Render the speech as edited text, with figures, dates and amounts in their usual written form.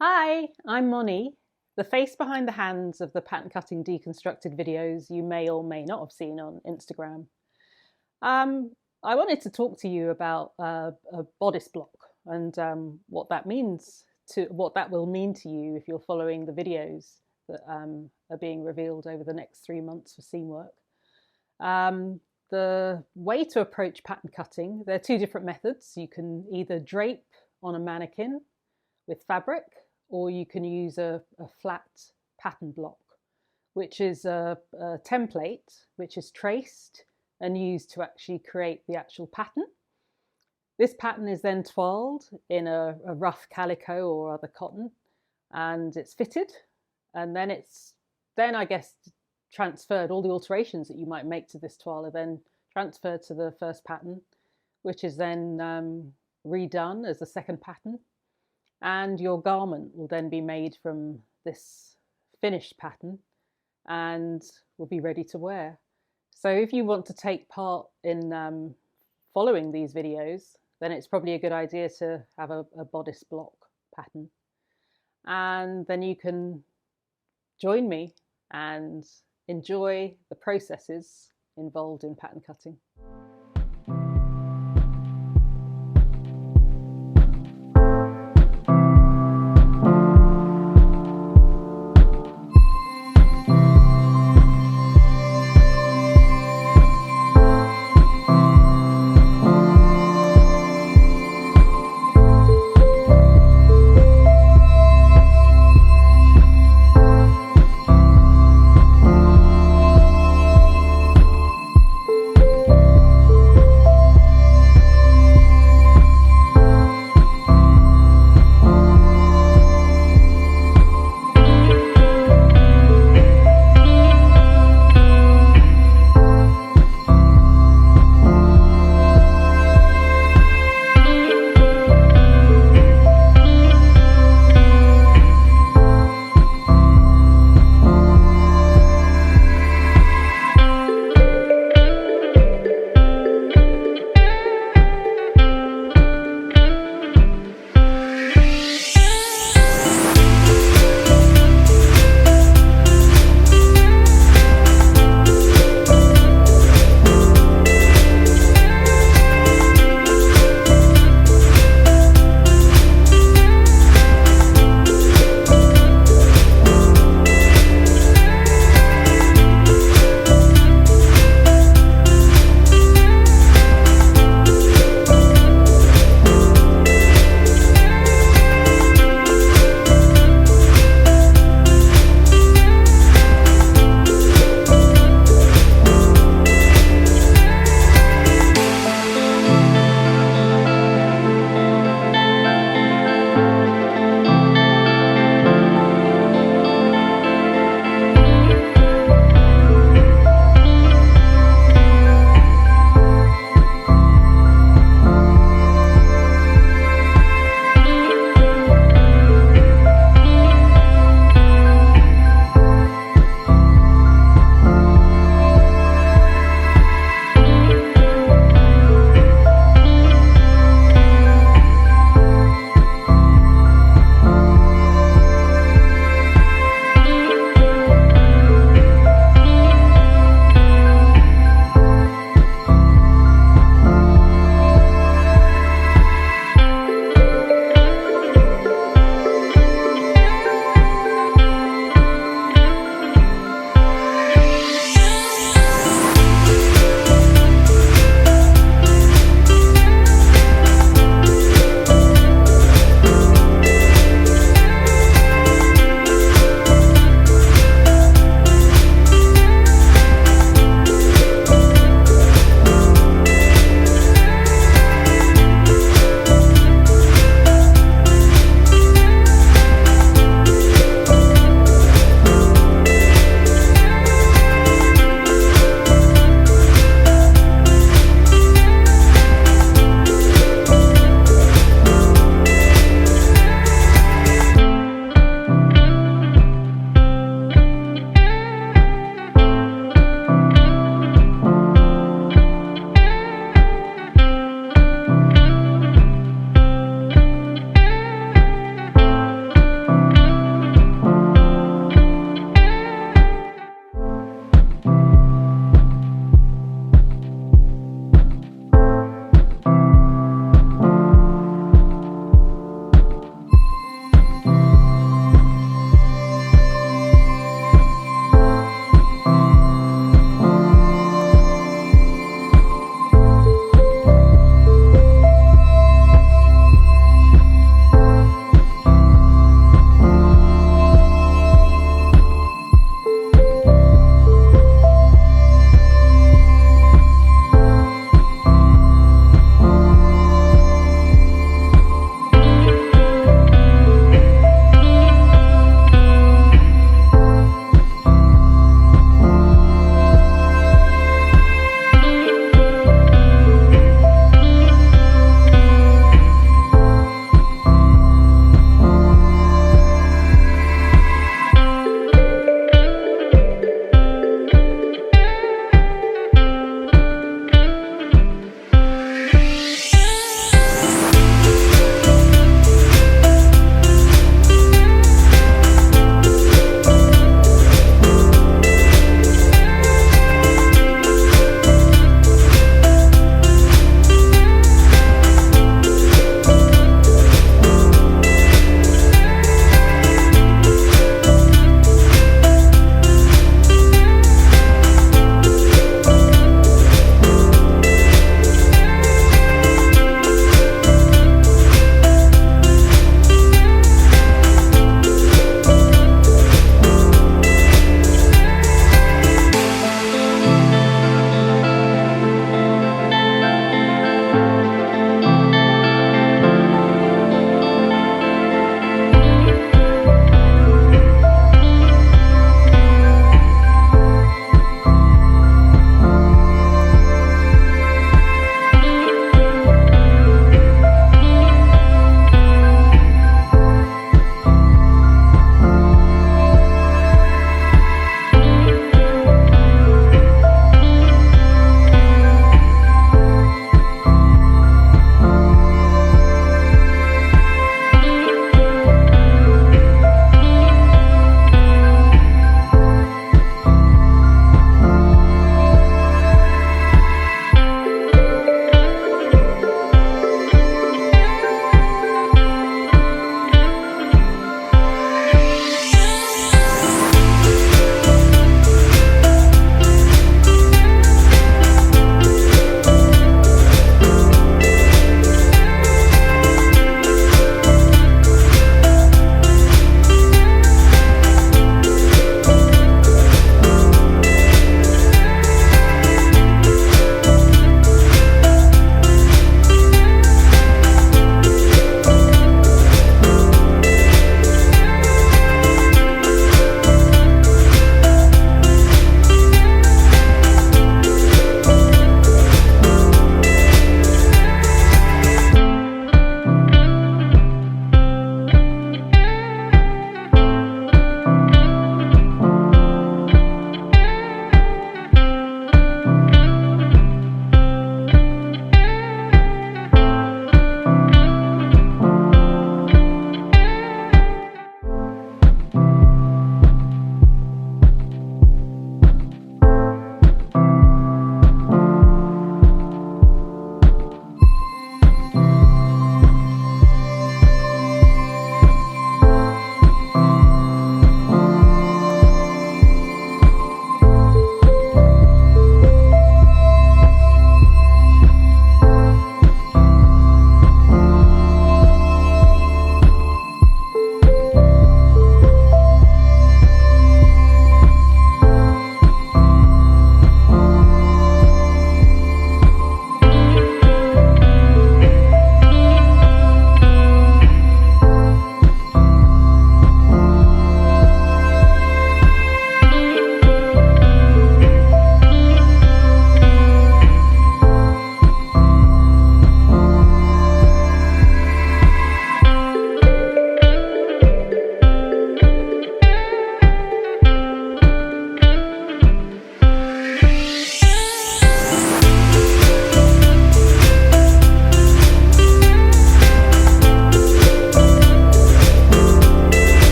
Hi, I'm Moni, the face behind the hands of the pattern cutting deconstructed videos you may or may not have seen on Instagram. Um, I wanted to talk to you about a bodice block and what that means what that will mean to you if you're following the videos that are being revealed over the next 3 months for Seamwork. The way to approach pattern cutting, there are two different methods. You can either drape on a mannequin with fabric, or you can use a flat pattern block, which is a template which is traced and used to actually create the actual pattern. This pattern is then toiled in a rough calico or other cotton, and it's fitted, and then I guess transferred. All the alterations that you might make to this toile are then transferred to the first pattern, which is then redone as the second pattern, and your garment will then be made from this finished pattern and will be ready to wear. So if you want to take part in following these videos, then it's probably a good idea to have a bodice block pattern. And then you can join me and enjoy the processes involved in pattern cutting.